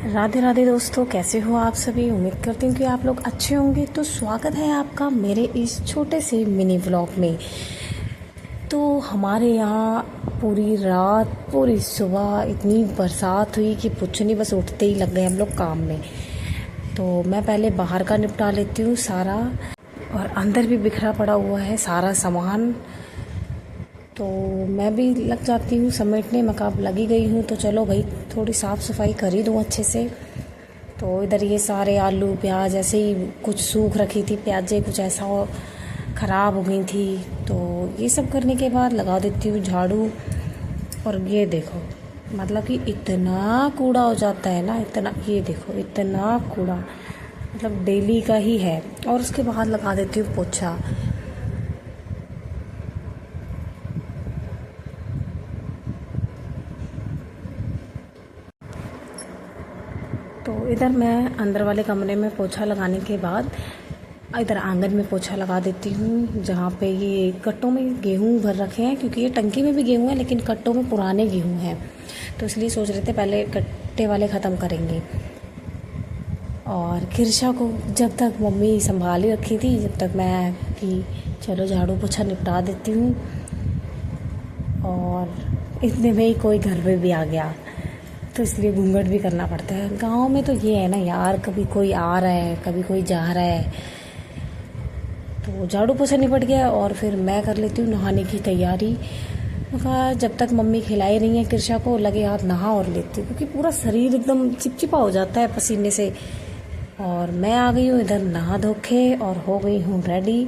राधे राधे दोस्तों, कैसे हो आप सभी। उम्मीद करती हूँ कि आप लोग अच्छे होंगे। तो स्वागत है आपका मेरे इस छोटे से मिनी व्लॉग में। तो हमारे यहाँ पूरी रात पूरी सुबह इतनी बरसात हुई कि कुछ नहीं, बस उठते ही लग गए हम लोग काम में। तो मैं पहले बाहर का निपटा लेती हूँ सारा, और अंदर भी बिखरा पड़ा हुआ है सारा सामान। तो मैं भी लग जाती हूँ समेटने में। कब लगी गई हूँ तो चलो भाई थोड़ी साफ़ सफाई कर ही दूँ अच्छे से। तो इधर ये सारे आलू प्याज ऐसे ही कुछ सूख रखी थी, प्याज़ें कुछ ऐसा ख़राब हो गई थी। तो ये सब करने के बाद लगा देती हूँ झाड़ू। और ये देखो, मतलब कि इतना कूड़ा हो जाता है ना, इतना, ये देखो इतना कूड़ा, मतलब डेली का ही है। और उसके बाद लगा देती हूँ पोछा। तो इधर मैं अंदर वाले कमरे में पोछा लगाने के बाद इधर आंगन में पोछा लगा देती हूँ, जहाँ पे ये कट्टों में गेहूँ भर रखे हैं। क्योंकि ये टंकी में भी गेहूँ है लेकिन कट्टों में पुराने गेहूँ हैं, तो इसलिए सोच रहे थे पहले कट्टे वाले ख़त्म करेंगे। और किरशा को जब तक मम्मी संभाल ही रखी थी, जब तक मैं कि चलो झाड़ू पोछा निपटा देती हूँ। और इतने में ही कोई घर पे भी आ गया, तो इसलिए घूंघट भी करना पड़ता है। गांव में तो ये है ना यार, कभी कोई आ रहा है कभी कोई जा रहा है। तो झाड़ू पोछा निपट गया और फिर मैं कर लेती हूँ नहाने की तैयारी। कहा जब तक मम्मी खिलाई रही है किरशा को, लगे हाथ नहा और लेती हूँ, क्योंकि पूरा शरीर एकदम चिपचिपा हो जाता है पसीने से। और मैं आ गई हूँ इधर नहा धो के और हो गई हूँ रेडी।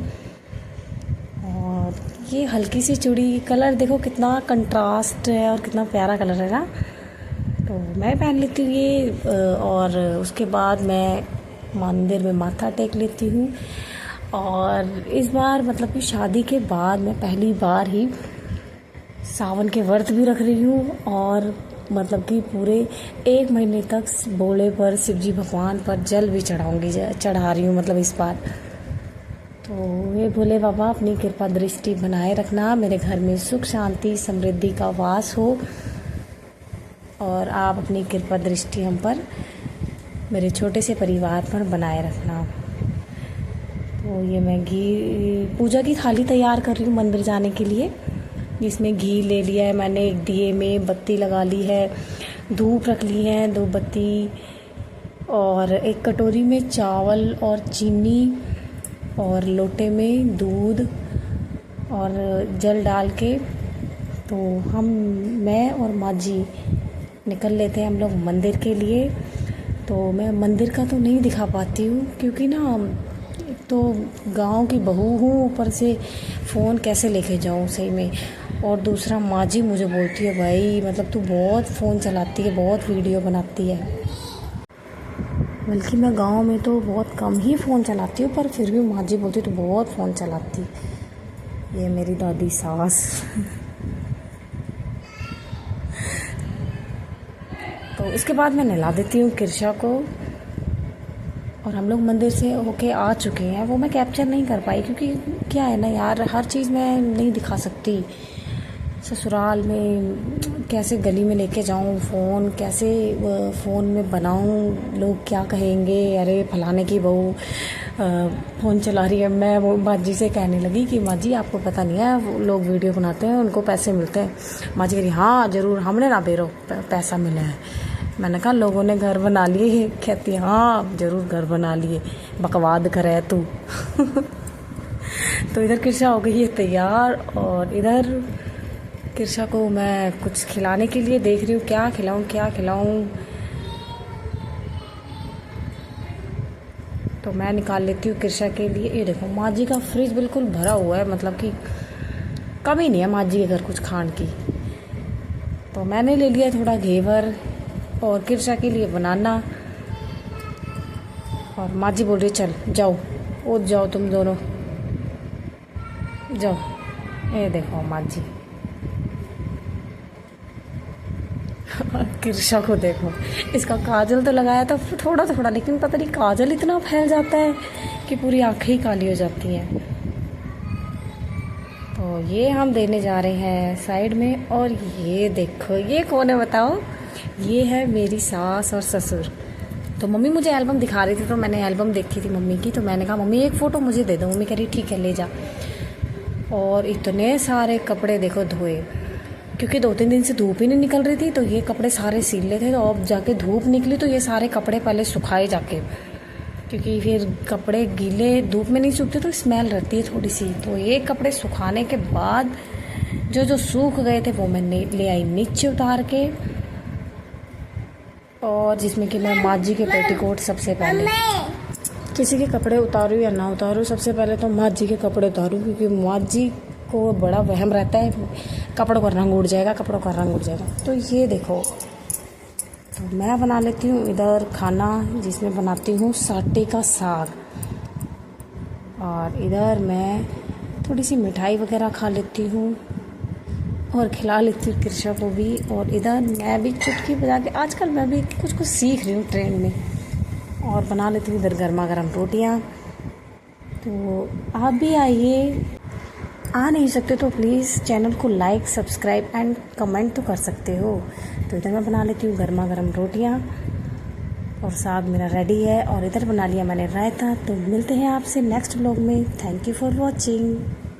और ये हल्की सी चूड़ी, कलर देखो कितना कंट्रास्ट है और कितना प्यारा कलर है ना। तो मैं पहन लेती हूँ ये। और उसके बाद मैं मंदिर में माथा टेक लेती हूँ। और इस बार मतलब कि शादी के बाद मैं पहली बार ही सावन के व्रत भी रख रही हूँ। और मतलब कि पूरे 1 महीने तक भोले पर, शिव जी भगवान पर जल भी चढ़ा रही हूँ मतलब इस बार। तो ये भोले बाबा अपनी कृपा दृष्टि बनाए रखना, मेरे घर में सुख शांति समृद्धि का वास हो। और आप अपनी कृपा दृष्टि हम पर, मेरे छोटे से परिवार पर बनाए रखना। तो ये मैं पूजा की थाली तैयार कर रही हूँ मंदिर जाने के लिए। जिसमें घी ले लिया है मैंने, एक दिए में बत्ती लगा ली है, धूप रख ली है 2 बत्ती, और एक कटोरी में चावल और चीनी, और लोटे में दूध और जल डाल के तो मैं और माँ जी निकल लेते हैं हम लोग मंदिर के लिए। तो मैं मंदिर का तो नहीं दिखा पाती हूँ, क्योंकि ना तो गांव की बहू हूँ, ऊपर से फ़ोन कैसे लेके जाऊँ सही में। और दूसरा माँ जी मुझे बोलती है, भाई मतलब तू बहुत फ़ोन चलाती है, बहुत वीडियो बनाती है। बल्कि मैं गांव में तो बहुत कम ही फ़ोन चलाती हूँ, पर फिर भी माँ जी बोलती तू बहुत फ़ोन चलाती। ये मेरी दादी सास। तो इसके बाद मैं नहला देती हूँ किरशा को। और हम लोग मंदिर से होके आ चुके हैं। वो मैं कैप्चर नहीं कर पाई, क्योंकि क्या है ना यार, हर चीज़ मैं नहीं दिखा सकती। ससुराल में कैसे गली में लेके जाऊँ फ़ोन, कैसे फ़ोन में बनाऊँ, लोग क्या कहेंगे, अरे फलाने की बहू फ़ोन चला रही है। मैं वो माँ जी से कहने लगी कि माँ जी आपको पता नहीं है, वो लोग वीडियो बनाते हैं उनको पैसे मिलते हैं। माँ जी कह रही हाँ ज़रूर, हमने ना बेरो पैसा मिला है। मैंने कहा लोगों ने घर बना लिए। कहती हाँ ज़रूर घर बना लिए, बकवाद करे तू। तो इधर किरशा हो गई है तैयार, और इधर किरशा को मैं कुछ खिलाने के लिए देख रही हूँ, क्या खिलाऊँ। तो मैं निकाल लेती हूँ किरशा के लिए। ये देखो माँ जी का फ्रिज बिल्कुल भरा हुआ है, मतलब कि कमी नहीं है माँ जी के घर कुछ खाने की। तो मैंने ले लिया थोड़ा घेवर, और किरशा के लिए बनाना। और माँ जी बोल रही चल जाओ, उठ जाओ तुम दोनों, जाओ। ये देखो माँ जी। किरशा को देखो, इसका काजल तो लगाया था थोड़ा थोड़ा, लेकिन पता नहीं काजल इतना फैल जाता है कि पूरी आँखें ही काली हो जाती हैं। तो ये हम देने जा रहे हैं साइड में। और ये देखो, ये कौन है बताओ। ये है मेरी सास और ससुर। तो मम्मी मुझे एल्बम दिखा रही थी, तो मैंने एल्बम देखी थी मम्मी की, तो मैंने कहा मम्मी एक फ़ोटो मुझे दे दो। मम्मी कह रही ठीक है ले जा। और इतने सारे कपड़े देखो धोए, क्योंकि 2-3 दिन से धूप ही नहीं निकल रही थी, तो ये कपड़े सारे सीले थे। तो अब जाके धूप निकली तो ये सारे कपड़े पहले सुखाए जाके, क्योंकि फिर कपड़े गीले धूप में नहीं सूखते तो स्मेल रहती है थोड़ी सी। तो ये कपड़े सुखाने के बाद जो जो सूख गए थे वो मैं ले आई नीचे उतार के, और जिसमें कि मैं माँ जी के पेटीकोट सबसे पहले, किसी के कपड़े उतारूँ या ना उतारूँ, सबसे पहले तो माँ जी के कपड़े उतारूँ, क्योंकि माँ जी को बड़ा वहम रहता है कपड़ों का रंग उड़ जाएगा, कपड़ों का रंग उड़ जाएगा। तो ये देखो, तो मैं बना लेती हूँ इधर खाना, जिसमें बनाती हूँ साटे का साग, और इधर मैं थोड़ी सी मिठाई वगैरह खा लेती हूँ और खिला लेती हूँ कृषा को भी। और इधर मैं भी चुटकी बजा के, आजकल मैं भी कुछ कुछ सीख रही हूँ ट्रेन में, और बना लेती हूँ इधर गर्मा गर्म रोटियाँ। तो आप भी आइए, आ नहीं सकते तो प्लीज़ चैनल को लाइक, सब्सक्राइब एंड कमेंट तो कर सकते हो। तो इधर मैं बना लेती हूँ गर्मा गर्म रोटियाँ, और साग मेरा रेडी है, और इधर बना लिया मैंने रायता। तो मिलते हैं आपसे नेक्स्ट व्लॉग में। Thank you for watching.